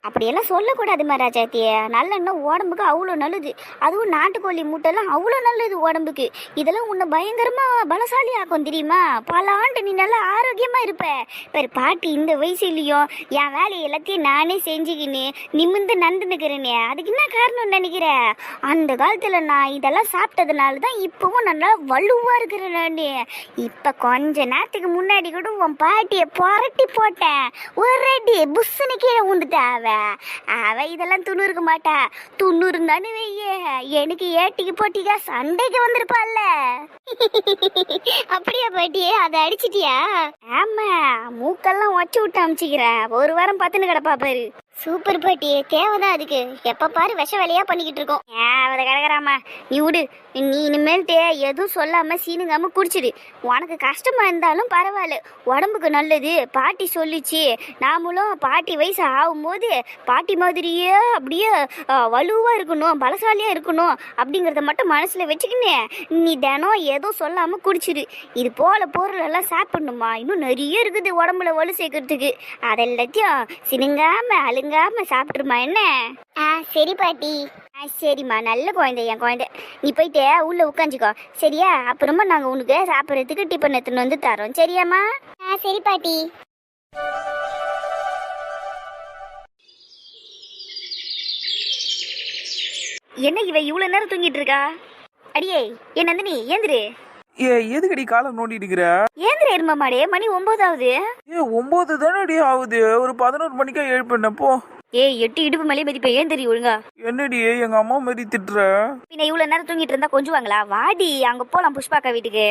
அப்படியெல்லாம் சொல்லக்கூடாது மராஜாத்திய. நல்லெண்ணெய் உடம்புக்கு அவ்வளோ நல்லது. அதுவும் நாட்டுக்கோழி முட்டைலாம் அவ்வளோ நல்லது உடம்புக்கு. இதெல்லாம் உன்னை பயங்கரமா பலசாலி ஆக்கும் தெரியுமா? பல ஆண்டு நீ நல்லா ஆரோக்கியமா இருப்ப. இப்போ பாட்டி இந்த வயசுலயும் என் வேலையை எல்லாத்தையும் நானே செஞ்சுக்கின்னு நிமிந்து நந்துனுக்கிறேனே. அதுக்கு என்ன காரணம் நினைக்கிற? அந்த காலத்துல நான் இதெல்லாம் சாப்பிட்டதுனால தான் இப்பவும் நல்லா வலுவா இருக்கிறேன் நான். இப்ப கொஞ்ச நேரத்துக்கு முன்னாடி கூட உன் பாட்டியை புரட்டி போட்டேன். ஒரு அடி புஷ்ஷுன்னு கீழே உண்டுட்டாவ. அவ இதெல்லாம் துண்ணூறுக்க மாட்டா. துண்ணூறுந்தானு வையே, எனக்கு ஏட்டிக்கு போட்டிக்கா சண்டைக்கு வந்திருப்பாள்ல. அப்படியா பாட்டி? அதை அடிச்சிட்டியா? ஆமா, மூக்கெல்லாம் ஒச்சு விட்டு அமிச்சிக்கிற. ஒரு வாரம் பத்துன்னு கிடப்பா பாரு. சூப்பர் பாட்டி, தேவைதான் அதுக்கு. எப்ப பாரு விஷ வேலையா பண்ணிக்கிட்டு இருக்கோம். அதை கிடக்குறாமா, நீ விடு. நீ இனிமேல்ட்டு எதுவும் சொல்லாம சீனுங்காம குடிச்சிடு. உனக்கு கஷ்டமா இருந்தாலும் பரவாயில்ல, உடம்புக்கு நல்லது. பாட்டி சொல்லிச்சு. நாமளும் பாட்டி வயசு ஆகும்போது பாட்டி மாதிரியே அப்படியே வலுவா இருக்கணும், பலசாலியா இருக்கணும் அப்படிங்கறத மட்டும் மனசுல வச்சுக்கின்னு நீ தினம் எதுவும் சொல்லாம குடிச்சிடு. இது போல பொருள் எல்லாம் சாப்பிடணுமா? இன்னும் நிறைய இருக்குது உடம்புல வலு சேர்க்கறதுக்கு. அதெல்லாத்தையும் சினுங்காம அழுங்காம சாப்பிட்டுருமா என்ன? சரி பாட்டி. சரிம்மா, நல்ல குழந்தை என் குழந்தை. நீ போயிட்டு உள்ள உட்காந்துக்கோ, சரியா? அப்புறமா நாங்க உனக்கு சாப்பிட்றதுக்கு டிஃபன் எடுத்துன்னு வந்து தரோம், சரியாம்மா? சரி பாட்டி. என்ன இவ இவ்வளவு நேரம் தூங்கிட்டு இருக்கா? அடியே, என் நந்தினி ஏந்திரு. எதுக்கடி காலம் நோண்டிட்டு இருக்கிற? ஏந்திர எருமாடே, மணி 9 ஆகுது. 9 தானே ஆகுது. ஒரு 11 மணிக்கா எழுப்பின போ. 8 இடுப்பு மேலே மதிப்ப. ஏந்திரி ஒழுங்கா. என்னடி எங்க அம்மா மாதிரி திட்டுற? பின்ன இவ்வளவு நேரம் தூங்கிட்டு இருந்தா கொஞ்சுவாங்களா? வாடி, அங்க போலாம் புஷ்பாக்கா வீட்டுக்கு.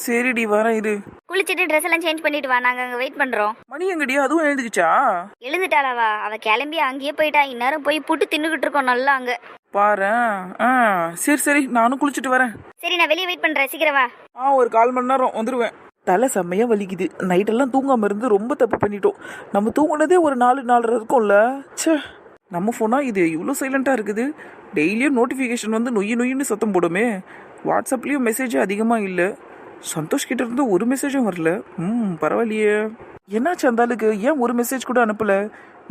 சரிடி, வரேன் இரு. குளிச்சுட்டு ட்ரெஸ் எல்லாம் சேஞ்ச் பண்ணிட்டு வா, நாங்க அங்க வெயிட் பண்றோம். மணி எங்கடி? அதுவும் எழுந்துக்குச்சா? எழுந்துட்டாளவா? அவ கிளம்பி அங்கேயே போயிட்டா. இந்நேரம் போய் புட்டு தின்னுகிட்டு இருக்கோம் நல்லா அங்க. பாரு. சரி சரி, நானும் குளிச்சுட்டு வரேன். சரி, நான் வெளியே வெயிட் பண்றேன், சீக்கிரம் வா. ஒரு 1/4 மணி நேரம் வந்துருவேன். தலை செம்மையா வலிக்குது. நைட்டெல்லாம் தூங்காம இருந்து ரொம்ப தப்பு பண்ணிட்டோம். நம்ம தூங்குனதே ஒரு 4-4:30 இருக்கும்ல. ச்சே, நம்ம ஃபோனா இது இவ்வளோ சைலண்டா இருக்குது. டெய்லியும் நோட்டிஃபிகேஷன் வந்து நொய்யின்னு சத்தம் போடுமே. வாட்ஸ்அப்லேயும் மெசேஜ் அதிகமாக இல்லை. சந்தோஷ் கிட்ட இருந்து ஒரு மெசேஜும் வரல. பரவாயில்லையே. என்னாச்சு அந்த ஆளுக்கு? ஏன் ஒரு மெசேஜ் கூட அனுப்பல?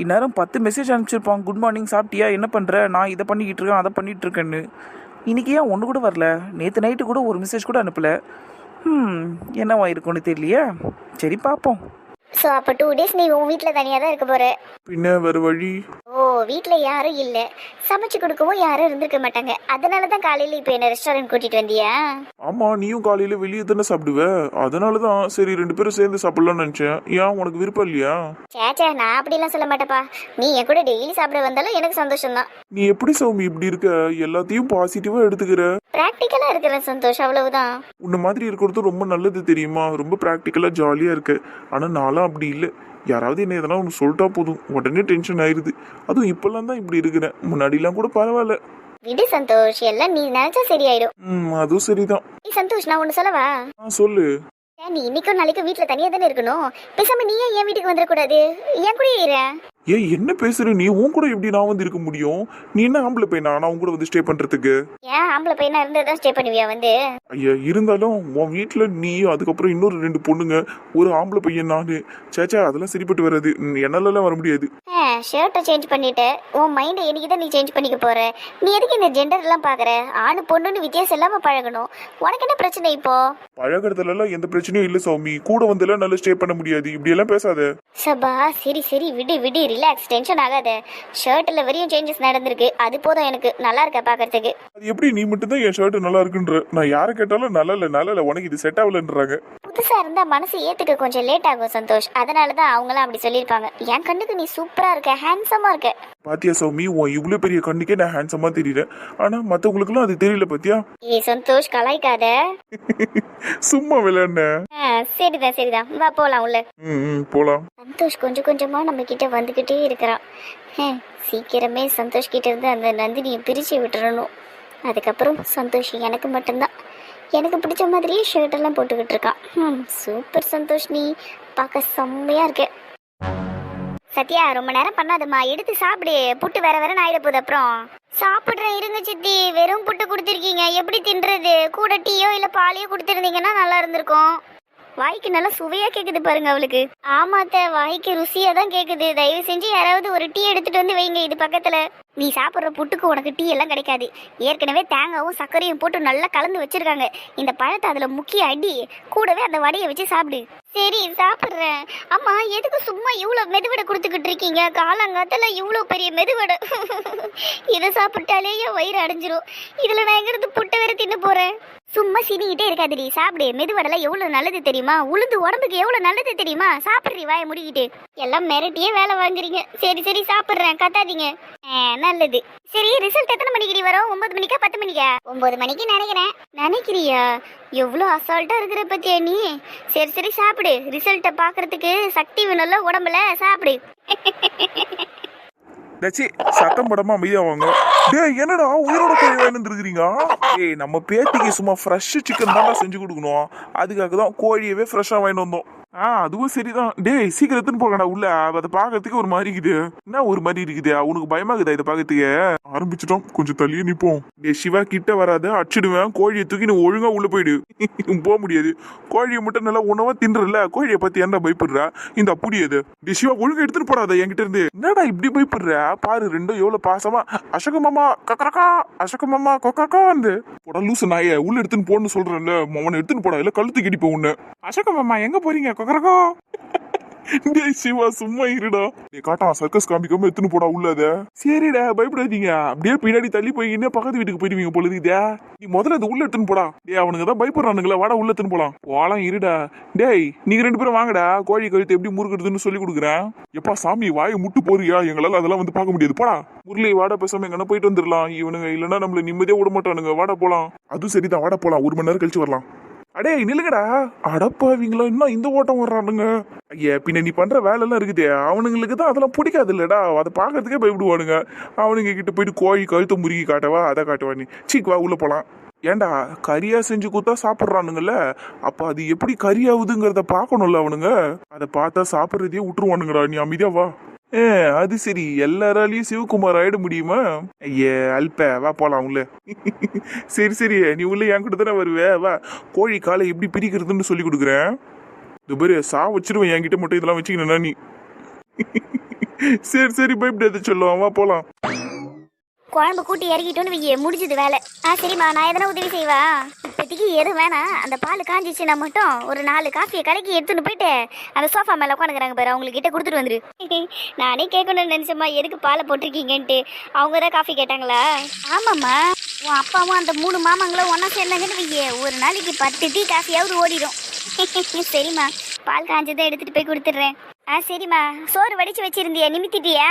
இந்நேரம் 10 மெசேஜ் அனுப்பிச்சிருப்பான். குட் மார்னிங், சாப்பிட்டியா, என்ன பண்ணுற, நான் இதை பண்ணிக்கிட்டு இருக்கேன், அதை பண்ணிகிட்டு இருக்கேன்னு. இன்றைக்கி ஏன் ஒன்று கூட வரல? நேற்று நைட்டு கூட ஒரு மெசேஜ் கூட அனுப்பலை. என்னவா இருக்கும்னு தெரியலையே. சரி பார்ப்போம். ஸோ அப்போ 2 days நீ உன் வீட்டில் தனியாக தான் இருக்க போற. பின்ன வேற வழி. ஓ, வீட்டில் யாரும் இல்லை, சமைச்சு கொடுக்கவும் யாரும் இருந்திருக்க மாட்டாங்க. அதனால தான் காலையில் இப்போ என்ன ரெஸ்டாரண்ட் கூட்டிட்டு வந்தியா? ஆமா, நீயும் காலையில வெளியே தானே சாப்பிடுவ, அதனாலதான் சரி 2 பேரும் சேர்ந்து சாப்பிடலாம்னு நினைச்சேன். ஏன் உனக்கு விருப்பம் இல்லையா? சேச்சே, நான் அப்படிலாம் சொல்ல மாட்டேப்பா. நீ என் கூட டெய்லி சாப்பிட வந்தாலும் எனக்கு சந்தோஷம் தான். நீ எப்படி சௌமி இப்படி இருக்க? எல்லாத்தையும் பாசிட்டிவா எடுத்துக்கிற. ப்ராக்டிக்கலாக இருக்கிற சந்தோஷம், அவ்வளவுதான். உன்ன மாதிரி இருக்கிறது ரொம்ப நல்லது தெரியுமா? ரொம்ப ப்ராக்டிக்கலா ஜாலியா இருக்கு. ஆனா நான்லாம் அப்படி இல்லை. யாராவது என்ன எதனா ஒன்று சொல்லிட்டா போதும் உடனே டென்ஷன் ஆயிருது. அதுவும் இப்பெல்லாம் தான் இப்படி இருக்கிறேன். முன்னாடிலாம் கூட பரவாயில்ல. விடு சந்தோஷ், எல்லாம் நீ நினைச்சா சரியாயிடும். அதுவும் சரிதான். சந்தோஷ், நான் ஒன்று சொல்லவா? சொல்லு. நீ இன்னைக்கும் நாளைக்கும் வீட்டில் தனியாக தானே இருக்கணும். பேசாம நீ ஏன் என் வீட்டுக்கு வந்துடக்கூடாது? என் கூட இரு. ஏய், என்ன பேசுற நீ? உன் கூட எப்படி நான் வந்து இருக்க முடியும்? நீ என்ன ஆம்பளை பையனா நான் உன் கூட வந்து ஸ்டே பண்றதுக்கு? ஏன் ஆம்பளை பையனா இருந்ததான் ஸ்டே பண்ணுவியா வந்து? ஐயா, இருந்தாலும் உன் வீட்டுல நீ அதுக்கப்புறம் இன்னொரு 2 பொண்ணுங்க, ஒரு ஆம்பளை பையன் நானு. சேச்சா, அதெல்லாம் சரிப்பட்டு வராது. என்னாலலாம் வர முடியாது. ஷர்ட்டை சேஞ்ச் பண்ணிட்டு உன் மைண்டை என்னைக்கு தான் நீ சேஞ்ச் பண்ணிக்க போற? நீ எதுக்கு இந்த ஜெண்டர் எல்லாம் பாக்குற? ஆணு பொண்ணுன்னு வித்தியாசம் இல்லாம பழகணும். உனக்கு என்ன பிரச்சனை இப்போ? பழகிறதுல எல்லாம் எந்த பிரச்சனையும் இல்ல சௌமி. கூட வந்து எல்லாம் நல்லா ஸ்டே பண்ண முடியாது. இப்படி எல்லாம் பேசாத. சபா, சரி சரி, விடு விடு, ரிலாக்ஸ், டென்ஷன் ஆகாத. ஷர்ட்ல வரையும் சேஞ்சஸ் நடந்திருக்கு, அது போதும் எனக்கு. நல்லா இருக்கா பாக்குறதுக்கு? அது எப்படி நீ மட்டும் தான் என் ஷர்ட் நல்லா இருக்குன்ற? நான் யாரை கேட்டாலும் நல்லா இல்ல உனக்கு இது செட் ஆகலன்றாங்க. புதுசா இருந்தா மனசு ஏத்துக்க கொஞ்சம் லேட் ஆகும் சந்தோஷ். அதனாலதான் அவங்களாம் அப்படி சொல்லியிருப்பாங்க. என் கண்ணுக்கு நீ சூப்பரா இருக்க, ஹேண்ட்ஸமா இருக்க. பாத்தியா சௌமி, உன் இவ்வளவு பெரிய கண்ணுக்கே நான் ஹேண்ட்ஸமா தெரியறேன். ஆனா மத்தவங்களுக்கு எல்லாம் அது தெரியல. பாத்தியா? ஏய் சந்தோஷ், கலாய்க்காத. சும்மா விளையாடுன. சரிதான் சரிதான், வா போலாம் உள்ள. போலாம். சந்தோஷ் கொஞ்சம் கொஞ்சமா நம்ம கிட்ட வந்துகிட்டே இருக்கிறான். சீக்கிரமே சந்தோஷ் கிட்ட இருந்து அந்த நந்தினியை பிரிச்சு விட்டுறணும். அதுக்கப்புறம் சந்தோஷ் எனக்கு மட்டும்தான். எனக்கு பிடிச்ச மாதிரியே ஷர்ட் எல்லாம் போட்டுக்கிட்டு இருக்கான். சூப்பர் சந்தோஷ், நீ பார்க்க செம்மையா இருக்க. சத்யா, ரொம்ப நேரம் பண்ணாதம்மா, எடுத்து சாப்பிடு. புட்டு வேற வேற ஆயிட போகுது. அப்புறம் சாப்பிட்றேன் இருங்க சித்தி. வெறும் புட்டு கொடுத்துருக்கீங்க, எப்படி தின்றது? கூட டீயோ இல்ல பாலையோ கொடுத்துருந்தீங்கன்னா நல்லா இருந்திருக்கும். வாய்க்கு நல்லா சுவையா கேக்குது பாருங்க அவளுக்கு. ஆமாத்த, வாய்க்கு ருசியா தான் கேக்குது. தயவு செஞ்சு யாராவது ஒரு டீ எடுத்துட்டு வந்து வைங்க இது பக்கத்துல. நீ சாப்பிட்ற புட்டுக்கு உனக்கு டீ எல்லாம் கிடைக்காது. ஏற்கனவே தேங்காவும் சர்க்கரையும் போட்டு நல்லா கலந்து வச்சிருக்காங்க. இந்த பழத்தை அதுல முக்கிய அடி, கூடவே அந்த வடையை வச்சு சாப்பிடு. சரி சாப்பிட்றேன். அம்மா, எதுக்கு சும்மா இவ்வளவு மெதுவடை கொடுத்துக்கிட்டு இருக்கீங்க? காலங்காத்துல இவ்வளவு பெரிய மெதுவடை. இதை சாப்பிட்டாலே என் வயிறு அடைஞ்சிரும். இதுல நான் எங்கிருந்து புட்டை வேற தின்னு போறேன்? சும்மா சினிக்கிட்டே இருக்காதுடி, சாப்பிடு. மெதுவடை எவ்வளவு நல்லது தெரியுமா? உளுந்து உடம்புக்கு எவ்வளவு நல்லது தெரியுமா? சாப்பிட்றீ வாயை முடிக்கிட்டு. எல்லாம் மிரட்டியே வேலை வாங்குறீங்க. சரி சரி சாப்பிட்றேன், கத்தாதீங்க. நல்லது. சரி, ரிசல்ட் எத்தனை மணிக்கு வரும்? 9 மணிக்கா 10 மணிக்கா? 9 மணிக்கு நினைக்கிறேன். நினைக்கிறியா? எவ்வளோ அசால்ட்டா இருக்கிற பத்தியா நீ? சரி சரி சாப்பிடு. ரிசல்ட்டை பாக்குறதுக்கு சக்தி வேணும்ல உடம்புல, சாப்பிடு. சத்தம் படமா அமைதியா வாங்க. டேய், என்னடா உயிரோட கோழி வாங்கிட்டு இருக்கீங்க? ஏய், நம்ம பேத்திக்கு சும்மா ஃப்ரெஷ் சிக்கன் தான் செஞ்சு கொடுக்கணும். அதுக்காக தான் கோழியவே ஃப்ரெஷ்ஷா வாங்கிட்டு வந்தோம். அதுவும் சரிதான். டேய், சீக்கிரம் எடுத்துன்னு போங்கடா உள்ள. அதை பாக்கிறதுக்கு ஒரு மாதிரி இருக்குது. என்ன ஒரு மாதிரி இருக்குது? உனக்கு பயமா இருக்குதா இதை பாக்கிறதுக்கு? ஆரம்பிச்சிட்டோம், கொஞ்சம் தள்ளியே நிப்போம். டேய் சிவா, கிட்ட வராத, அடிச்சிடுவேன். கோழியை தூக்கி நீ ஒழுங்கா உள்ள போயிடு. போக முடியாது. கோழியை மட்டும் நல்லா உணவா தின்றல. கோழியை பத்தி என்ன பயப்படுற? இந்த அப்படி அது. டேய் சிவா, ஒழுங்கா எடுத்துட்டு போறாத என்கிட்ட இருந்து. என்னடா இப்படி பயப்படுற? பாரு, ரெண்டும் எவ்வளவு பாசமா. அசோக மாமா கக்கரக்கா, அசோக மாமா கொக்கரக்கா வந்து போட லூசு நாய. உள்ள எடுத்துன்னு போன்னு சொல்றேன்ல, அவனை எடுத்துன்னு போடா, இல்ல கழுத்து கிடிப்ப உன்ன. அசோக மாமா எங்க போறீங்க? கொக்கரக்கா. டேய் சிவா, சும்மா இருடா. நீ காட்டா சர்க்கஸ் காமிக்காம எடுத்துன்னு போடா உள்ளத. சரிடா, பயப்படாதீங்க. அப்படியே பின்னாடி தள்ளி போய்கின்னு பக்கத்து வீட்டுக்கு போயிடுவீங்க போல இருக்குதா. நீ முதல்ல அது உள்ள எடுத்துன்னு போடா. டேய், அவனுங்க தான் பயப்படுறானுங்களா, வாடா உள்ள எடுத்துன்னு போலாம். போலாம், இருடா. டேய், நீங்க 2 பேரும் வாங்கடா. கோழி கழுத்து எப்படி முறுக்குறதுன்னு சொல்லி கொடுக்குறேன். எப்பா சாமி, வாயை முட்டு போறியா? எங்களால அதெல்லாம் வந்து பார்க்க முடியாது. போடா முரளி, வாடா, பேசாம எங்கன்னா போயிட்டு வந்துடலாம். இவனுங்க இல்லைன்னா நம்மள நிம்மதியா விட மாட்டானுங்க. வாடா போலாம். அதுவும் சரிதான், வாடா போலாம். 1 மணி நேரம் கழிச்சு வரலாம். அடே நில்லுங்கடா. அடப்பாவீங்களா, இன்னும் இந்த ஓட்டம் வர்றானுங்க. ஐயா, பின்ன நீ பண்ற வேலை எல்லாம் இருக்குது. அவனுங்களுக்கு தான் அதெல்லாம் பிடிக்காது இல்லடா. அதை பாக்கிறதுக்கே பயப்படுவானுங்க. அவனுங்க கிட்ட போயிட்டு கோழி கழுத்த முறுகி காட்டவா, அதை காட்டுவா நீ. சீக்கு வா, உள்ள போலாம். ஏண்டா, கறியா செஞ்சு கொடுத்தா சாப்பிட்றானுங்கல்ல, அப்ப அது எப்படி கறியாவுதுங்கிறத பாக்கணும்ல அவனுங்க. அதை பார்த்தா சாப்பிட்றதையே விட்டுருவானுங்கடா. நீ அமைதியா வா. அது சரி, எல்லாராலையும் சிவகுமார் ஆயிட முடியுமா? ஐயே அல்ப, வா போலாம் உள்ள. சரி சரி, நீ உள்ள என் கூட தானே வருவே. வா, கோழி காலை எப்படி பிரிக்கிறதுன்னு சொல்லி கொடுக்குறேன். இது பேரு சா வச்சிருவேன். என்கிட்ட மட்டும் இதெல்லாம் வச்சுக்கணும் நீ. சரி சரி, பயப்படாத சொல்லுவான். வா போலாம். குழம்பு கூட்டி இறக்கிட்டோன்னு வையே முடிஞ்சது வேலை. சரிம்மா, நான் எதனா உதவி செய்வா? இப்போதைக்கு எதுவும் வேணாம். அந்த பால் காஞ்சிச்சுன்னா மட்டும் ஒரு 4 காஃபியை கலக்கி எடுத்துன்னு போயிட்டு அந்த சோஃபா மேலே உட்காந்துக்கிறாங்க பாரு, அவங்களுக்கு கிட்ட கொடுத்துட்டு வந்துரு. நானே கேட்கணும்னு நினச்சம்மா, எதுக்கு பாலை போட்டிருக்கீங்கன்ட்டு. அவங்க தான் காஃபி கேட்டாங்களா? ஆமாம்மா, உன் அப்பாவும் அந்த 3 மாமாங்களும் ஒன்றா சேர்ந்தாங்கன்னு வையே ஒரு நாளைக்கு 10 டீ காஃபியாவது ஓடிடும். சரிம்மா, பால் காஞ்சதை எடுத்துட்டு போய் கொடுத்துட்றேன். சரிம்மா, சோறு வடிச்சு வச்சிருந்தியா, நிமித்திட்டியா?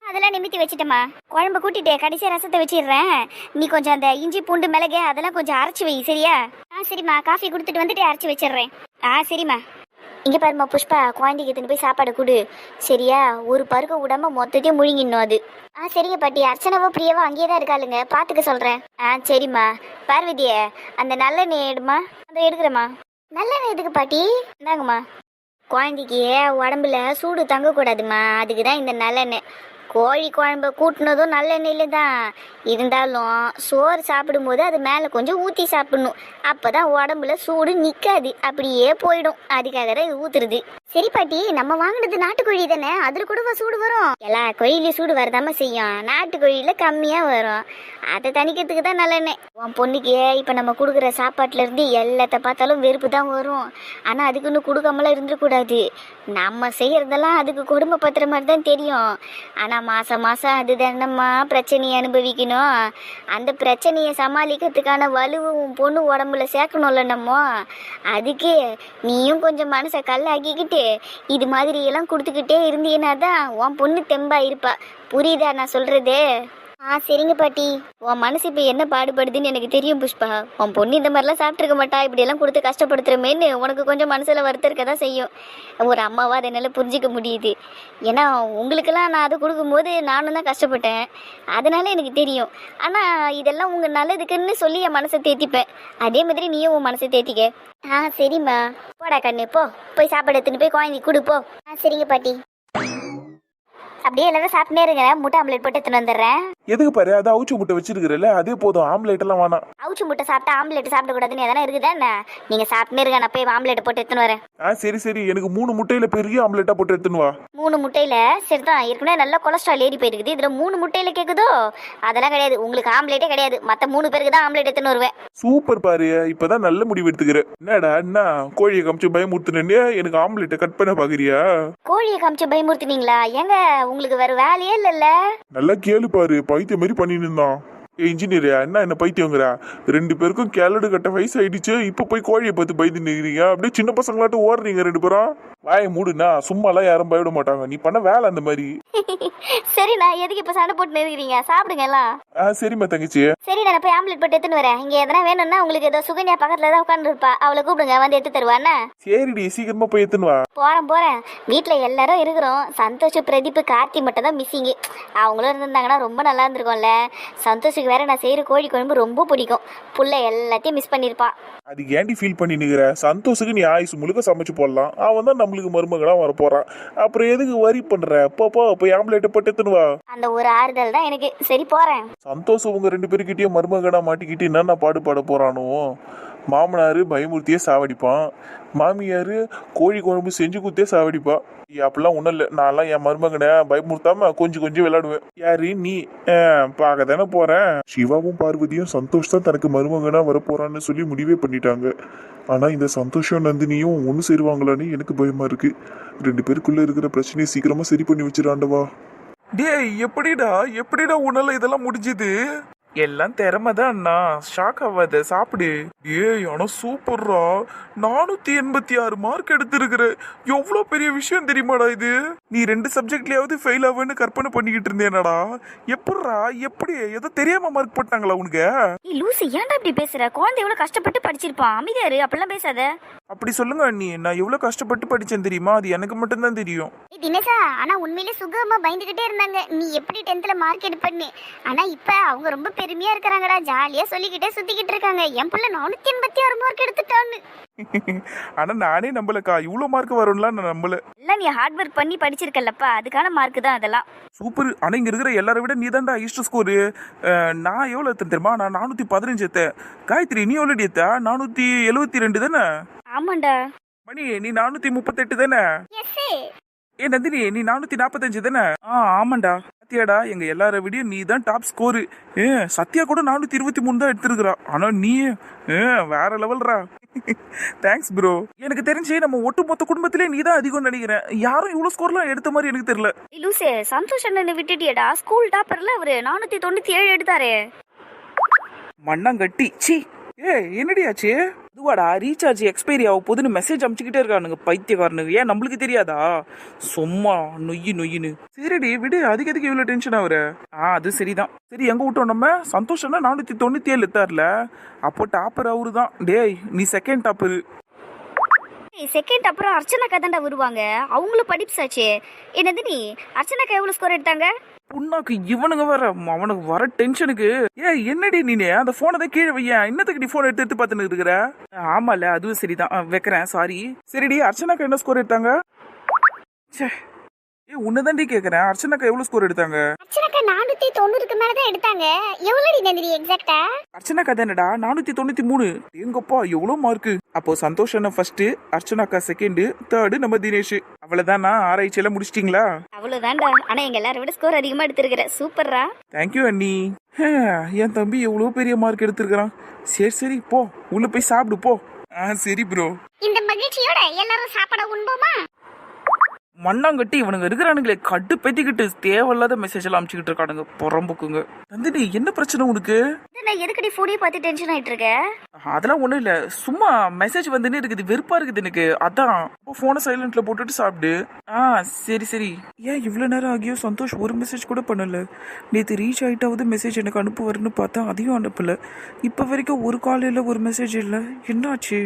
அதெல்லாம் நிமித்தி வச்சிட்டம்மா. குழம்பு கூட்டிட்டு கடைசியாக ரசத்தை வச்சிடுறேன். நீ கொஞ்சம் அந்த இஞ்சி பூண்டு மிளகு அதெல்லாம் கொஞ்சம் அரைச்சி வை, சரியா? சரிம்மா, காஃபி கொடுத்துட்டு வந்துட்டு அரைச்சி வச்சிடுறேன். சரிம்மா. இங்கே பாருமா புஷ்பா, குழந்தைக்கு எடுத்துன்னு போய் சாப்பாடு கொடு, சரியா? ஒரு பருக்க விடாம மொத்தத்தையும் முழுங்கிடணும் அது. சரிங்க பாட்டி. அர்ச்சனாவோ பிரியாவோ அங்கேயே தான் இருக்காளுங்க, பார்த்துக்க சொல்கிறேன். சரிம்மா. பார்வதியே, அந்த நல்லெண்ணெய் எடுமா. அந்த எடுக்கிறேம்மா. நல்லெண்ணெய் எதுக்கு பாட்டி? இந்தாங்கம்மா. குழந்தைக்கு உடம்புல சூடு தங்கக்கூடாதுமா, அதுக்கு தான் இந்த நல்லெண்ணெய். கோழி குழம்பு கூட்டினதும் நல்லெண்ணெயில தான் இருந்தாலும் சோறு சாப்பிடும்போது அது மேலே கொஞ்சம் ஊற்றி சாப்பிடணும், அப்போ தான் உடம்புல சூடு நிற்காது, அப்படியே போயிடும். அதுக்காக தான் இது ஊற்றுறது. சரி பாட்டி, நம்ம வாங்கினது நாட்டுக்கோழி தானே, அதில் கூட சூடு வரும்? எல்லா கோழிலையும் சூடு வரதாம செய்யும், நாட்டுக்கோழியில் கம்மியாக வரும். அதை தணிக்கிறதுக்கு தான் நல்லெண்ணெய். உன் பொண்ணுக்கு இப்போ நம்ம கொடுக்குற சாப்பாட்டிலேருந்து எல்லாத்த பார்த்தாலும் வெறுப்பு தான் வரும். ஆனால் அதுக்குன்னு கொடுக்காமலாம் இருந்துடக்கூடாது. நம்ம செய்கிறதெல்லாம் அதுக்கு குடும்ப பத்திர மாதிரி தான் தெரியும். ஆனால் மாதம் மாதம் அது தானம்மா பிரச்சனையை அனுபவிக்கணும். அந்த பிரச்சனையை சமாளிக்கிறதுக்கான வலுவும் பொண்ணு உடம்புல சேர்க்கணும்ல நம்ம. அதுக்கு நீயும் கொஞ்சம் மனசை கல்லாக்கிக்கிட்டு இது மாதிரி எல்லாம் கொடுத்துக்கிட்டே இருந்தீங்கன்னா தான் உன் பொண்ணு தெம்பா இருப்பா. புரியுதா நான் சொல்றது? சரிங்க பாட்டி. உன் மனசு இப்போ என்ன பாடுபடுதுன்னு எனக்கு தெரியும் புஷ்பா. உன் பொண்ணு இந்த மாதிரிலாம் சாப்பிட்ருக்க மாட்டா, இப்படியெல்லாம் கொடுத்து கஷ்டப்படுத்துறமேன்னு உனக்கு கொஞ்சம் மனசில் வருத்தம் இருக்க தான் செய்யும். ஒரு அம்மாவா அதை என்னால் புரிஞ்சிக்க முடியுது. ஏன்னா உங்களுக்கெல்லாம் நான் அதை கொடுக்கும்போது நானும் தான் கஷ்டப்பட்டேன், அதனால எனக்கு தெரியும். ஆனால் இதெல்லாம் உங்கள் நல்லதுக்குன்னு சொல்லி என் மனசை தேத்திப்பேன். அதே மாதிரி நீயும் உன் மனசை தேத்திக்க. சரிம்மா. போடா கண்ணு, போய் சாப்பாடு எடுத்துன்னு போய் குழந்தைக்கு கொடுப்போ. சரிங்க பாட்டி. அப்படியே எல்லாரும் சாப்பிட்டே இருங்க, முட்டை ஆம்லேட் போட்டு எடுத்துன்னு வந்துடுறேன். எதுக்கு பாரு, அது அவுச்சு முட்டை வச்சிருக்கிறல்ல, அதே போதும், ஆம்லேட் எல்லாம் வேணாம். அவுச்சு முட்டை சாப்பிட்டா ஆம்லேட் சாப்பிடக்கூடாதுன்னு எதனா இருக்குதா என்ன? நீங்க சாப்பிட்டே இருங்க, நான் போய் ஆம்லேட் போட்டு எடுத்துன்னு வரேன். சரி சரி, எனக்கு 3 முட்டையில பெரிய ஆம்லேட்டா போட்டு எடுத்துன்னு வா. 3 முட்டையில சரிதான், ஏற்கனவே நல்லா கொலஸ்ட்ரால் ஏறி போயிருக்குது, இதுல 3 முட்டையில கேக்குதோ? அதெல்லாம் கிடையாது, உங்களுக்கு ஆம்லேட்டே கிடையாது. மத்த 3 பேருக்கு தான் ஆம்லேட் எடுத்துன்னு வருவேன். சூப்பர் பாரு, இப்பதான் நல்ல முடிவு எடுத்துக்கிறேன். என்னடா என்ன கோழியை காமிச்சு பயமுறுத்துனே, எனக்கு ஆம்லேட்டை கட் பண்ண பாக்குறியா? கோழியை காமிச்சு பயமுறுத்துனீங்களா? ஏங்க உங்களுக்கு வேற வேலையே இல்லல்ல? நல்லா கேளு பாரு, பைத்தியம் மாதிரி பண்ணிட்டு இருந்தான். இன்ஜினியரியா என்ன பைத்தியங்கிறா? 2 பேருக்கும் கேலடு கட்ட வயசு ஆயிடுச்சு, இப்ப போய் கோழியை பார்த்து பயந்து நிக்கிறீங்க. அப்படியே சின்ன பசங்களாட்டு ஓடுறீங்க 2 பேரும். வாயை மூடுனா சும்மாலாம் யாரும் பயவிட மாட்டாங்க, நீ பண்ண வேலை அந்த மாதிரி. சரி, நான் எதுக்கு இப்ப சண்டை போட்டு நிறுக்கிறீங்க? சாப்பிடுங்க எல்லாம். சரிம்மா தங்கச்சி. சரி, நான் போய் ஆம்லேட் போட்டு எடுத்துன்னு வரேன். இங்க எதனா வேணும்னா உங்களுக்கு ஏதோ சுகன்யா பக்கத்துல தான் உட்காந்து இருப்பா, அவளை கூப்பிடுங்க, வந்து எடுத்து தருவானே. சரிடி, சீக்கிரமா போய் எடுத்துன்னு வா. போறேன். வீட்டுல எல்லாரும் இருக்கிறோம், சந்தோஷ், பிரதீப், கார்த்தி மட்டும் தான் மிஸ்ஸிங்கு. அவங்களும் இருந்திருந்தாங்கன்னா ரொம்ப நல்லா இருந்திருக்கும்ல. சந்தோஷுக்கு வேற நான் செய்யற கோழி குழம்பு ரொம்ப பிடிக்கும், புள்ள எல்லாத்தையும் மிஸ் பண்ணிருப்பான். அது ஏன்டி ஃபீல் பண்ணி நிக்கிற? சந்தோஷுக்கு நீ ஆயுசு முழுக்க சமைச்சு போடலாம், அவன் தான் நம்மளுக்கு மருமகளா வர போறான். அப்புறம் எதுக்கு வரி பண்ற? போய் ஆம்லேட்டை போட்டு எடுத்துன்னு வா. அந்த ஒரு ஆறுதல் தான் எனக்கு. சரி, போறேன். சந்தோஷம் உங்க 2 பேருக்கிட்டயும் மருமகனா மாட்டிக்கிட்டு என்னென்ன பாடுபாட போறானோ. மாமனாரு பயமுறுத்தியே சாவடிப்பான், மாமியாரு கோழி குழம்பு செஞ்சு குத்தே சாவடிப்பா. அப்படிலாம் ஒன்றும் இல்லை, நான்லாம் என் மருமகனை பயமுறுத்தாம கொஞ்சம் விளையாடுவேன். யாரு நீ? பார்க்க தானே போறேன். சிவாவும் பார்வதியும் சந்தோஷ் தான் தனக்கு மருமகனா வரப்போறான்னு சொல்லி முடிவே பண்ணிட்டாங்க. ஆனா இந்த சந்தோஷம் நந்தினியும் ஒன்று சேருவாங்களான்னு எனக்கு பயமா இருக்கு. 2 பேருக்குள்ள இருக்கிற பிரச்சனையை சீக்கிரமா சரி பண்ணி வச்சிடாண்டவா. டேய், எப்படிடா உன்னால இதெல்லாம் முடிஞ்சது? எல்லாம் திறமை தான் அண்ணா, ஷாக் ஆகாத, சாப்பிடு. ஏய், ஆனா சூப்பர்ரா, 486 மார்க் எடுத்திருக்கிற. எவ்வளோ பெரிய விஷயம் தெரியுமாடா இது? நீ 2 சப்ஜெக்ட்லயாவது ஃபெயில் ஆகுன்னு கற்பனை பண்ணிக்கிட்டு இருந்தேனடா. எப்படி ஏதோ தெரியாம மார்க் போட்டாங்களா உனக்கு? லூசு, ஏன்டா இப்படி பேசுற? குழந்தை எவ்வளவு கஷ்டப்பட்டு படிச்சிருப்பான், அமைதியாரு, அப்படிலாம் பேசாத. அப்படி சொல்லுங்க அண்ணி, நான் எவ்வளவு கஷ்டப்பட்டு படிச்சேன் தெரியுமா? அது எனக்கு மட்டும்தான் தெரியும். தினேஷா, ஆனா உண்மையிலே சுகமா பயந்துகிட்டே இருந்தாங்க நீ எப்படி 10th மார்க் எடுப்பன்னு. ஆனா இப்ப அவங்க ரொம்ப பெருமையா இருக்கிறாங்கடா, ஜாலியா சொல்லிக்கிட்டே சுத்திக்கிட்டு இருக்காங்க, என் பிள்ளை 486 மார்க் எடுத்துட்டான்னு. ஆனா நானே நம்பலக்கா, இவ்வளவு மார்க் வரும்லாம் நான் நம்பல. எல்லாம் நீ ஹார்ட் ஒர்க் பண்ணி படிச்சிருக்கல்லப்பா, அதுக்கான மார்க் தான் அதெல்லாம். சூப்பர். ஆனா இங்க இருக்கிற எல்லாரை விட நீ தான்டா ஹையஸ்ட் ஸ்கோரு. நான் எவ்வளவு எடுத்தேன் தெரியுமா? நான் 415 எடுத்தேன். காயத்ரி, நீ எவ்வளவு எடுத்த? 472 தானே? ஆமாண்டா. மணி, நீ 438 தானே? ஏ நந்தினி நீ 445 தானே? ஆமாண்டா. சத்யாடா எங்க எல்லார விட நீ தான் டாப் ஸ்கோரு. சத்யா கூட 423 தான் எடுத்திருக்கிறா. ஆனா நீ வேற லெவல்ரா. Thanks bro. எனக்கு தெரிஞ்சு நம்ம ஒட்டுமொத்த குடும்பத்திலே நீ தான் அதிகம் நினைக்கிறேன். யாரும் இவ்வளவு ஸ்கோர்லாம் எடுத்த மாதிரி எனக்கு தெரியல. லூசே, சந்தோஷ் அண்ணன் விட்டுட்டியடா. ஸ்கூல் டாப்பர்ல அவரு 497 எடுத்தாரு. மண்ணாங்கட்டி சி. என்னடி ஆச்சு? அதுவாடா ரீசார்ஜ் எக்ஸ்பைரி ஆக போதுன்னு மெசேஜ் அனுப்பிச்சுக்கிட்டே இருக்கானுங்க பைத்தியக்காரனுங்க. ஏன் நம்மளுக்கு தெரியாதா? சும்மா நொய்யின்னு. சரிடி விடு, அதிக இவ்வளவு டென்ஷன் ஆகுற. அது சரிதான். சரி எங்க விட்டோம் நம்ம? சந்தோஷம்னா 497 எடுத்தார்ல, அப்போ டாப்பர் அவரு தான். டேய் நீ செகண்ட் டாப்பர். செகண்ட் அப்புறம் அர்ச்சனாக்கா தாண்டா வருவாங்க. அவங்களும் படிப்ஸாச்சே. என்னது நீ அர்ச்சனாக்கா எவ்வளவு ஸ்கோர் எடுத்தாங்க? புண்ணாக்கு இவனுங்க வர அவனுக்கு வர டென்ஷனுக்கு. என்னடி நீனே அந்த போனை தான் கீழே வையன். இன்னத்துக்கு நீ போன் எடுத்து பார்த்துன்னு இருக்கிற? ஆமால அதுவும் சரிதான், வைக்கிறேன் சாரி. சரிடி அர்ச்சனாக்கா என்ன ஸ்கோர் எடுத்தாங்க? உன்னதாண்டி கேக்குறேன், அர்ச்சனாக்கா எவ்வளவு ஸ்கோர் எடுத்தாங்க? அர்ச்சனாக்கா 490க்கு மேல தான் எடுத்தாங்க. எவ்வளவு நந்தினி எக்ஸாக்ட்டா? அர்ச்சனாக்கா தானடா 493. எங்கப்பா எவ்வளவு மார்க்கு. அப்போ சந்தோஷ் அண்ணன் ஃபர்ஸ்ட், அர்ச்சனாக்கா செகண்ட், தேர்டு நம்ம தினேஷ். அவ்வளவுதானா? ஆராய்ச்சி எல்லாம் முடிச்சிட்டீங்களா? அவ்வளவுதான்டா. ஆனா எங்க எல்லாரை விட ஸ்கோர் அதிகமா எடுத்திருக்கிற. சூப்பர்ரா. தேங்க்யூ அண்ணி. என் தம்பி எவ்வளவு பெரிய மார்க் எடுத்திருக்கிறான். சரி போ உள்ள போய் சாப்பிடு போ. சரி ப்ரோ. இந்த மகிழ்ச்சியோட எல்லாரும் சாப்பாட உண்போமா? மண்ணாங்கட்டி இவனுங்க இருக்கிறானுங்களே கட்டு பெத்திக்கிட்டு தேவையில்லாத மெசேஜ் எல்லாம் அனுப்பிச்சுக்கிட்டு இருக்கானுங்க புறம்புக்குங்க. நந்தினி என்ன பிரச்சனை உனக்கு? எதுக்கடி ஃபோனியை பார்த்து டென்ஷன் ஆயிட்டு இருக்க? அதெல்லாம் ஒண்ணும் இல்ல, சும்மா மெசேஜ் வந்துன்னே இருக்குது, வெறுப்பா இருக்குது எனக்கு. அதான் போனை சைலண்ட்ல போட்டுட்டு சாப்பிடு. சரி. ஏன் இவ்வளவு நேரம் ஆகியும் சந்தோஷ் ஒரு மெசேஜ் கூட பண்ணல? நேற்று ரீச் ஆயிட்டாவது மெசேஜ் எனக்கு அனுப்புவாருன்னு பார்த்தா அதையும் அனுப்பல. இப்ப வரைக்கும் ஒரு கால் இல்ல, ஒரு மெசேஜ் இல்ல. என்னாச்சு?